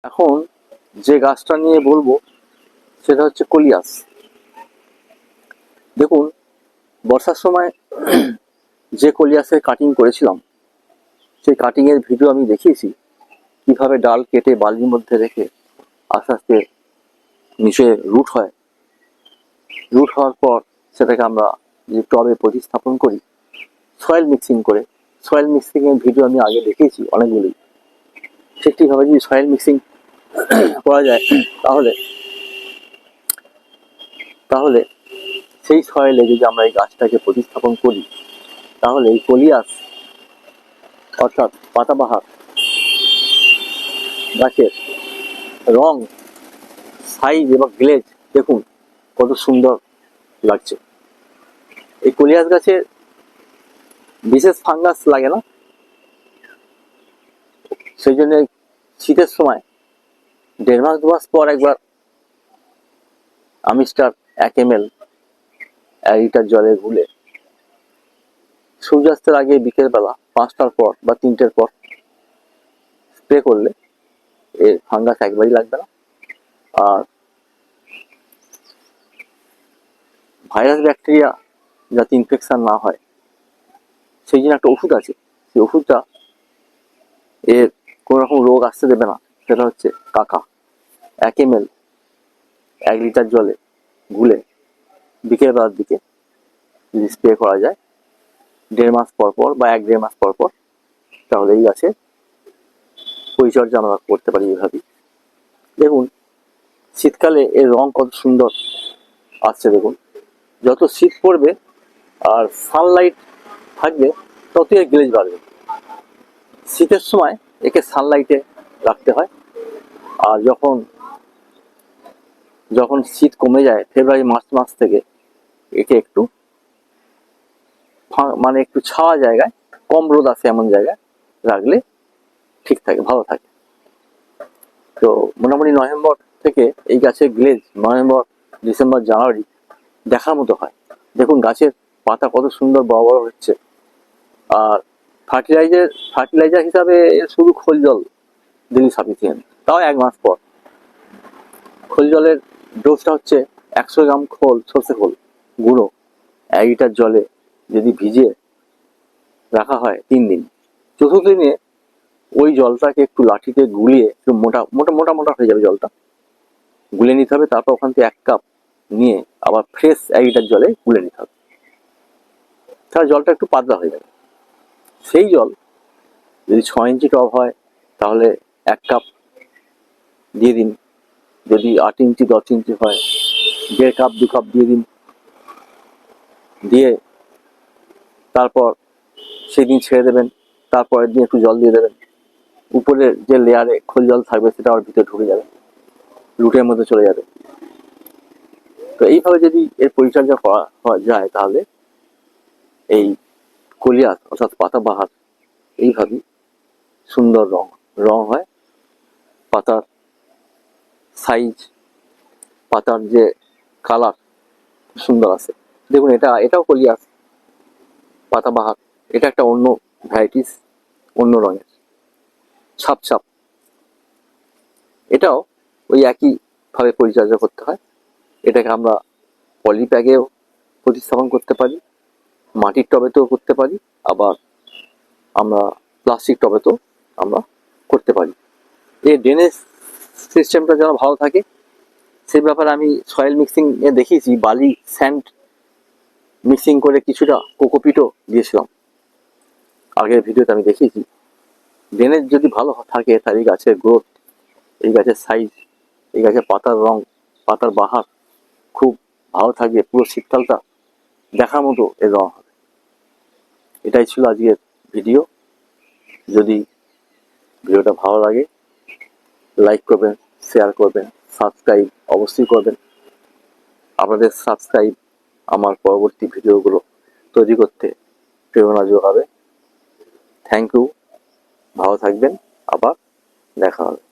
এখন যে গাছটা নিয়ে বলবো সেটা হচ্ছে কলিয়াস। দেখুন, বর্ষার সময় যে কলিয়াসের কাটিং করেছিলাম সেই কাটিং এর ভিডিও আমি দেখিয়েছি, কিভাবে ডাল কেটে বালির মধ্যে রেখে আস্তে আস্তে নিচে রুট হয়। রুট হওয়ার পর সেটাকে আমরা যে টবে প্রতিস্থাপন করি সয়েল মিক্সিং করে। সয়েল মিক্সিং এর ভিডিও আমি আগে দেখিয়েছি অনেকগুলি। ঠিকভাবে যদি সয়েল মিক্সিং করা যায় তাহলে তাহলে সেই সয়েলে যদি আমরা এই গাছটাকে প্রতিস্থাপন করি তাহলে এই কলিয়াস অর্থাৎ পাতাবাহার গাছের রং, সাইজ এবং গ্লেজ দেখুন কত সুন্দর লাগছে। এই কলিয়াস গাছের বিশেষ ফাঙ্গাস লাগে না, সেই জন্য শীতের সময় 1.5 মাস 2 মাস পর একবার আমিস্টার 1 ml 1 লিটার জলে গুলে সূর্যাস্তের আগে বিকেলবেলা 5টার পর বা 3টের পর স্প্রে করলে এর ফাঙ্গাস একবারই লাগবে না। আর ভাইরাস ব্যাকটেরিয়া যাতে ইনফেকশন না হয় সেই জন্য একটা ওষুধ আছে, সেই ওষুধটা এর কোনো রকম রোগ আসতে দেবে না। সেটা হচ্ছে কাকা। 1 ml 1 লিটার জলে গুলে বিকেলবেলার দিকে যদি স্প্রে করা যায় 1.5 মাস পর পর বা 1-1.5 মাস পর পর, তাহলে এই গাছের পরিচর্যা আমরা করতে পারি এভাবেই। দেখুন শীতকালে এর রং কত সুন্দর আসছে। দেখুন যত শীত পড়বে আর সানলাইট থাকবে ততই এর গ্লেজ বাড়বে। শীতের সময় একে সানলাইটে রাখতে হয়, আর যখন শীত কমে যায় ফেব্রুয়ারি মার্চ মাস থেকে একে একটু মানে একটু ছাওয়া জায়গায়, কম রোদ আসে এমন জায়গায় রাখলে ঠিক থাকে, ভালো থাকে। তো মোটামুটি নভেম্বর থেকে এই গাছের গ্লেজ নভেম্বর ডিসেম্বর জানুয়ারি দেখার মতো হয়। দেখুন গাছের পাতা কত সুন্দর বড় বড় হচ্ছে। আর ফার্টিলাইজার হিসাবে শুধু খোল জল দিলি সাফিসিয়েন্ট, তাও 1 মাস পর। খোল জলের ডোজটা হচ্ছে 100 গ্রাম খোল, সর্ষে খোল গুঁড়ো 1 লিটার জলে যদি ভিজিয়ে রাখা হয় 3 দিন, চতুর্থ দিনে ওই জলটাকে একটু লাঠিতে গুলিয়ে একটু মোটা মোটা মোটা মোটা হয়ে যাবে, জলটা গুলে নিতে হবে। তারপর ওখান থেকে 1 কাপ নিয়ে আবার ফ্রেশ 1 লিটার জলে গুলে নিতে হবে, তাহলে জলটা একটু পাতলা হয়ে যাবে। সেই জল যদি 6 ইঞ্চি টব হয় তাহলে 1 কাপ দিয়ে দিন, যদি 8 ইঞ্চি 10 ইঞ্চি হয় 1.5 কাপ 2 কাপ দিয়ে দিন। দিয়ে তারপর সেদিন ছেড়ে দেবেন, তারপরের দিন একটু জল দিয়ে দেবেন। উপরের যে লেয়ারে খোল জল থাকবে সেটা আবার ভিতরে ঢুকে যাবে, রুটের মধ্যে চলে যাবে। তো এইভাবে যদি এর পরিচর্যা করা যায় তাহলে এই কলিয়াস অর্থাৎ পাতাবাহার এইভাবেই সুন্দর রং হয়। পাতার সাইজ, পাতার যে কালার সুন্দর আসে। দেখুন এটাও কলিয়াস পাতাবাহার, এটা একটা অন্য ভ্যারাইটিস, অন্য রঙের ছাপ ছাপ। এটাও ওই একই ভাবে পরিচর্যা করতে হয়। এটাকে আমরা পলি ব্যাগেও প্রতিস্থাপন করতে পারি, মাটির টবেতেও করতে পারি, আবার আমরা প্লাস্টিক টবেতেও আমরা করতে পারি। এই ড্রেনেজ সিস্টেমটা যেন ভালো থাকে সেই ব্যাপারে আমি সয়েল মিক্সিং এ দেখিয়েছি, বালি স্যান্ড মিক্সিং করে কিছুটা কোকোপিটও দিয়েছিলাম, আগের ভিডিওতে আমি দেখিয়েছি। ড্রেনেজ যদি ভালো থাকে তাহলে এই গাছের গ্রোথ, এই গাছের সাইজ, এই গাছের পাতার রং, পাতার বাহার খুব ভালো থাকবে। পুরো শীতকালটা দেখার মতো এর রং হবে। এটাই ছিল আজকের ভিডিও। যদি ভিডিওটা ভালো লাগে লাইক করবেন, শেয়ার করবেন, সাবস্ক্রাইব অবশ্যই করবেন। আপনাদের সাবস্ক্রাইব আমার পরবর্তী ভিডিওগুলো তৈরি করতে প্রেরণা যোগাবে। থ্যাংক ইউ, ভালো থাকবেন, আবার দেখা হবে।